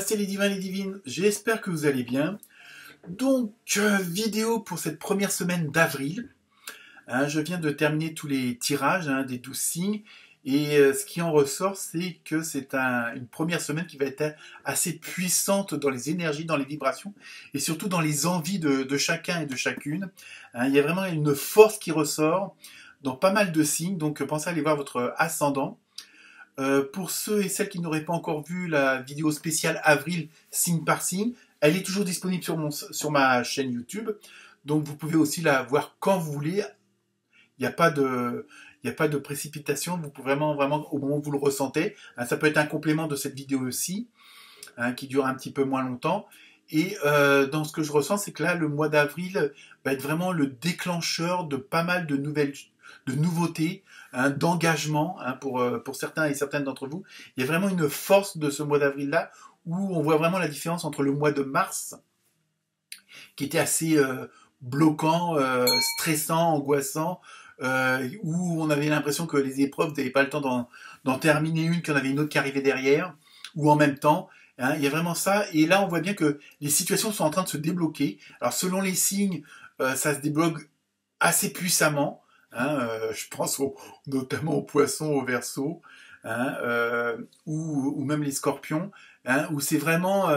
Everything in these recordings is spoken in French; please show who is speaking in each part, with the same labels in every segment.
Speaker 1: Namasté les divins et les divines, j'espère que vous allez bien. Donc, vidéo pour cette première semaine d'avril. Je viens de terminer tous les tirages des 12 signes. Et ce qui en ressort, c'est que c'est une première semaine qui va être assez puissante dans les énergies, dans les vibrations, et surtout dans les envies de chacun et de chacune. Il y a vraiment une force qui ressort dans pas mal de signes, donc pensez à aller voir votre ascendant. Pour ceux et celles qui n'auraient pas encore vu la vidéo spéciale avril signe par signe, elle est toujours disponible sur ma chaîne YouTube. Donc vous pouvez aussi la voir quand vous voulez. Il n'y a pas de précipitation. Vous pouvez vraiment au moment où vous le ressentez. Ça peut être un complément de cette vidéo aussi, qui dure un petit peu moins longtemps. Et dans ce que je ressens, c'est que là, le mois d'avril va être vraiment le déclencheur de pas mal de nouveautés, d'engagement pour certains et certaines d'entre vous. Il y a vraiment une force de ce mois d'avril-là où on voit vraiment la différence entre le mois de mars, qui était assez bloquant, stressant, angoissant, où on avait l'impression que les épreuves, vous n'avaient pas le temps d'en terminer une, qu'il y en avait une autre qui arrivait derrière, ou en même temps. Il y a vraiment ça. Et là, on voit bien que les situations sont en train de se débloquer. Alors, selon les signes, ça se débloque assez puissamment. Je pense notamment aux poissons, aux Verseaux, ou même les scorpions, où c'est vraiment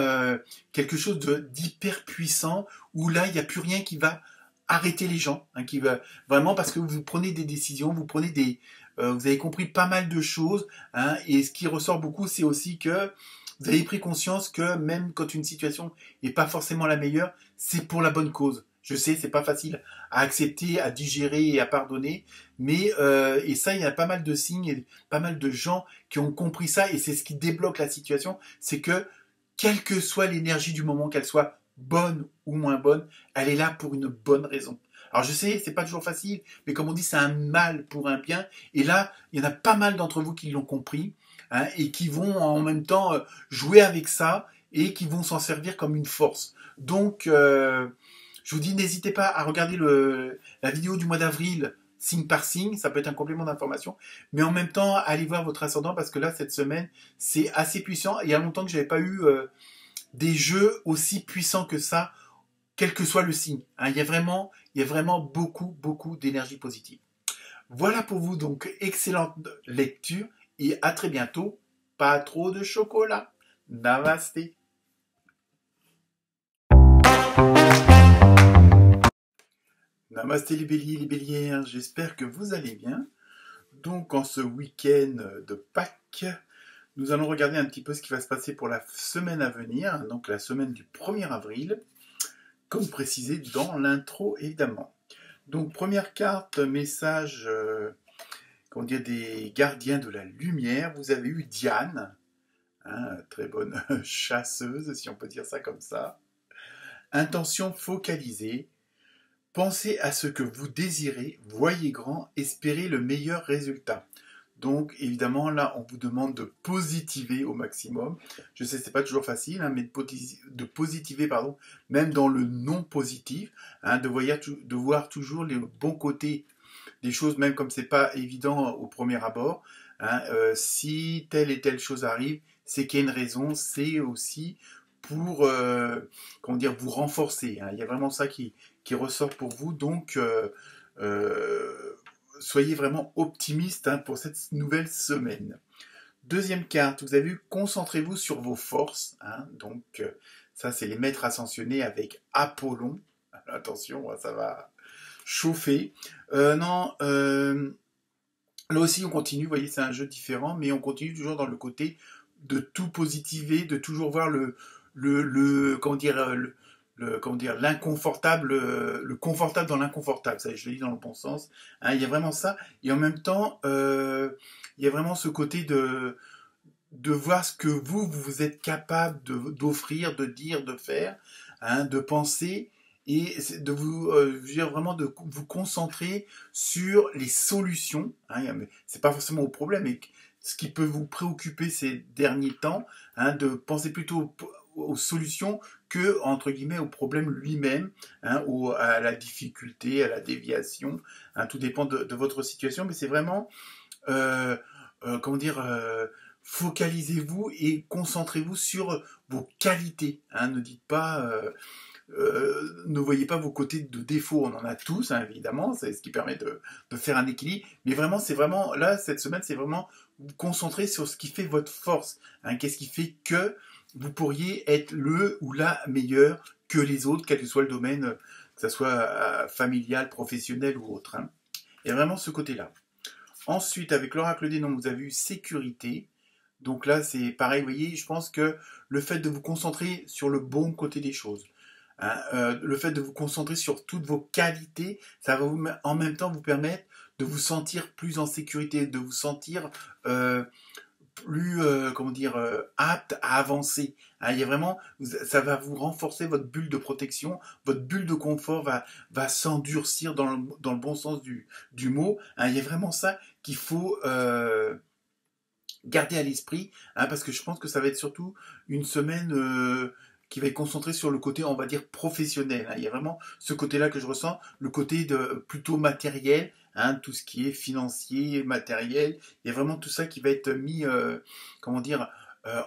Speaker 1: quelque chose d'hyper puissant, où là, il n'y a plus rien qui va arrêter les gens, qui va vraiment, parce que vous prenez des décisions, vous avez compris pas mal de choses, et ce qui ressort beaucoup, c'est aussi que vous avez pris conscience que même quand une situation n'est pas forcément la meilleure, c'est pour la bonne cause. Je sais, c'est pas facile à accepter, à digérer et à pardonner, mais et ça, il y a pas mal de signes, et pas mal de gens qui ont compris ça, et c'est ce qui débloque la situation, c'est que quelle que soit l'énergie du moment, qu'elle soit bonne ou moins bonne, elle est là pour une bonne raison. Alors je sais, c'est pas toujours facile, mais comme on dit, c'est un mal pour un bien, et là, il y en a pas mal d'entre vous qui l'ont compris, et qui vont en même temps jouer avec ça, et qui vont s'en servir comme une force. Donc, je vous dis, n'hésitez pas à regarder la vidéo du mois d'avril, signe par signe, ça peut être un complément d'information, mais en même temps, allez voir votre ascendant, parce que là, cette semaine, c'est assez puissant. Il y a longtemps que j'avais pas eu des jeux aussi puissants que ça, quel que soit le signe. Il y a vraiment beaucoup d'énergie positive. Voilà pour vous, donc, excellente lecture, et à très bientôt. Pas trop de chocolat. Namasté. Namasté les béliers, les bélières, j'espère que vous allez bien. Donc en ce week-end de Pâques, nous allons regarder un petit peu ce qui va se passer pour la semaine à venir, donc la semaine du 1er avril, comme précisé dans l'intro évidemment. Donc première carte, message des gardiens de la lumière, vous avez eu Diane, très bonne chasseuse si on peut dire ça comme ça. Intention focalisée. Pensez à ce que vous désirez, voyez grand, espérez le meilleur résultat. Donc, évidemment, là, on vous demande de positiver au maximum. Je sais, c'est pas toujours facile, mais de positiver, même dans le non positif, de voir toujours les bons côtés des choses, même comme c'est pas évident au premier abord. Si telle et telle chose arrive, c'est qu'il y a une raison, c'est aussi pour vous renforcer. Il y a vraiment ça qui ressort pour vous. Donc, soyez vraiment optimiste pour cette nouvelle semaine. Deuxième carte, vous avez vu, concentrez-vous sur vos forces. Donc, ça, c'est les maîtres ascensionnés avec Apollon. Attention, ça va chauffer. Là aussi, on continue. Vous voyez, c'est un jeu différent, mais on continue toujours dans le côté de tout positiver, de toujours voir l'inconfortable, le confortable dans l'inconfortable. Ça, je le dis dans le bon sens. Il y a vraiment ça. Et en même temps, il y a vraiment ce côté de voir ce que vous êtes capable d'offrir, de dire, de faire, de penser, et de vraiment de vous concentrer sur les solutions. C'est pas forcément au problème, mais ce qui peut vous préoccuper ces derniers temps, de penser plutôt aux solutions que, entre guillemets, au problème lui-même, ou à la difficulté, à la déviation. Tout dépend de votre situation, mais c'est vraiment, focalisez-vous et concentrez-vous sur vos qualités. Hein. Ne dites pas, ne voyez pas vos côtés de défaut. On en a tous, hein, évidemment. C'est ce qui permet de faire un équilibre. Mais vraiment, c'est vraiment là cette semaine, c'est vraiment vous concentrer sur ce qui fait votre force. Hein. Qu'est-ce qui fait que vous pourriez être le ou la meilleure que les autres, quel que soit le domaine, que ce soit familial, professionnel ou autre. Hein. Il y a vraiment ce côté-là. Ensuite, avec l'oracle des nombres, vous avez eu sécurité. Donc là, c'est pareil, vous voyez, je pense que le fait de vous concentrer sur le bon côté des choses, hein, le fait de vous concentrer sur toutes vos qualités, ça va vous, en même temps vous permettre de vous sentir plus en sécurité, de vous sentir plus, comment dire, apte à avancer. Hein, il y a vraiment, ça va vous renforcer votre bulle de protection, votre bulle de confort va s'endurcir dans le bon sens du mot. Hein, il y a vraiment ça qu'il faut garder à l'esprit, hein, parce que je pense que ça va être surtout une semaine qui va être concentrée sur le côté, on va dire, professionnel. Hein. Il y a vraiment ce côté-là que je ressens, le côté plutôt matériel, hein, tout ce qui est financier, matériel. Il y a vraiment tout ça qui va être mis, comment dire,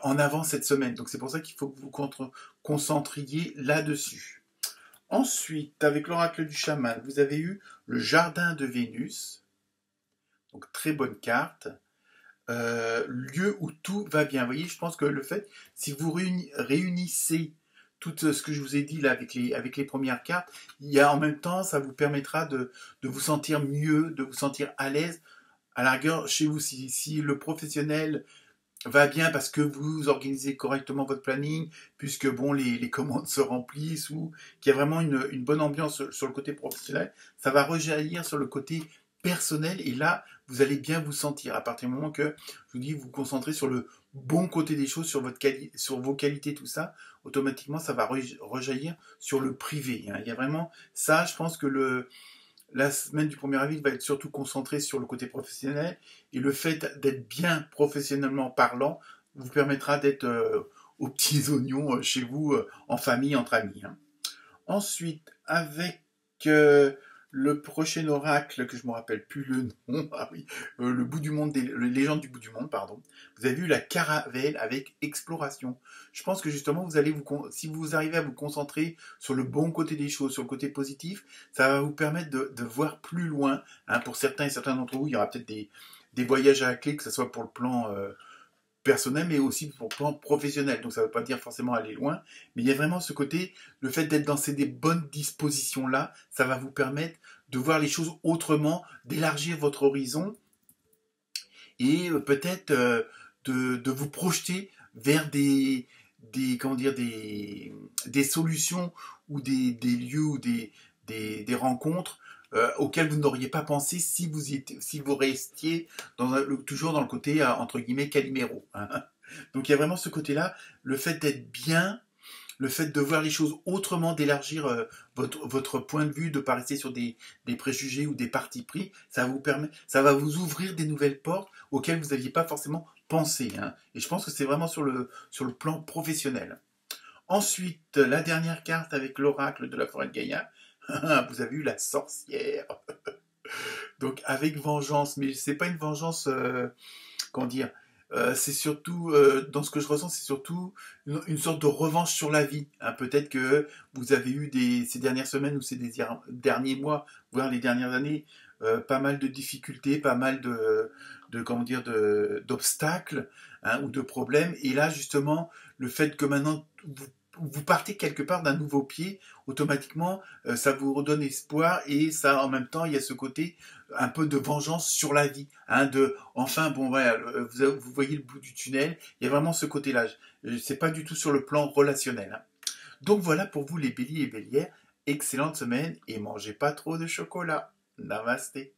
Speaker 1: en avant cette semaine. Donc c'est pour ça qu'il faut que vous concentriez là-dessus. Ensuite, avec l'oracle du chaman, vous avez eu le jardin de Vénus. Donc très bonne carte. Lieu où tout va bien. Vous voyez, je pense que le fait, si vous réunissez tout ce que je vous ai dit là avec les premières cartes, il y a en même temps, ça vous permettra de vous sentir mieux, de vous sentir à l'aise. À la rigueur, chez vous, si le professionnel va bien parce que vous organisez correctement votre planning, puisque bon, les commandes se remplissent ou qu'il y a vraiment une bonne ambiance sur le côté professionnel, ça va rejaillir sur le côté personnel et là, vous allez bien vous sentir à partir du moment que, je vous dis, vous vous concentrez sur le bon côté des choses, sur vos qualités, tout ça, automatiquement, ça va rejaillir sur le privé. Hein. Il y a vraiment ça, je pense que la semaine du 1er avril va être surtout concentrée sur le côté professionnel et le fait d'être bien professionnellement parlant vous permettra d'être aux petits oignons chez vous, en famille, entre amis. Hein. Ensuite, avec le prochain oracle, que je ne me rappelle plus le nom, ah oui, le bout du monde, les légendes du bout du monde, pardon. Vous avez vu la caravelle avec exploration. Je pense que justement, si vous arrivez à vous concentrer sur le bon côté des choses, sur le côté positif, ça va vous permettre de voir plus loin. Hein, pour certains et certains d'entre vous, il y aura peut-être des voyages à la clé, que ce soit pour le plan personnel, mais aussi pour le plan professionnel. Donc ça ne veut pas dire forcément aller loin, mais il y a vraiment ce côté, le fait d'être dans des bonnes dispositions-là, ça va vous permettre de voir les choses autrement, d'élargir votre horizon et peut-être de vous projeter vers comment dire, des solutions ou des lieux ou des rencontres auxquelles vous n'auriez pas pensé si vous restiez toujours dans le côté entre guillemets Calimero. Hein. Donc il y a vraiment ce côté-là, le fait d'être bien, le fait de voir les choses autrement, d'élargir votre point de vue, de ne pas rester sur des préjugés ou des partis pris, ça va vous ouvrir des nouvelles portes auxquelles vous n'aviez pas forcément pensé. Hein. Et je pense que c'est vraiment sur le plan professionnel. Ensuite, la dernière carte avec l'oracle de la forêt de Gaïa, vous avez eu la sorcière. Donc avec vengeance, mais c'est pas une vengeance, comment dire, c'est surtout, dans ce que je ressens, c'est surtout une sorte de revanche sur la vie. Hein. Peut-être que vous avez eu ces dernières semaines ou ces derniers mois, voire les dernières années, pas mal de difficultés, pas mal comment dire, d'obstacles, hein, ou de problèmes. Et là, justement, le fait que maintenant vous partez quelque part d'un nouveau pied, automatiquement, ça vous redonne espoir et ça, en même temps, il y a ce côté un peu de vengeance sur la vie, hein, enfin, bon, voilà, vous voyez le bout du tunnel, il y a vraiment ce côté-là. C'est pas du tout sur le plan relationnel. Hein. Donc voilà pour vous les béliers et bélières, excellente semaine et mangez pas trop de chocolat. Namasté.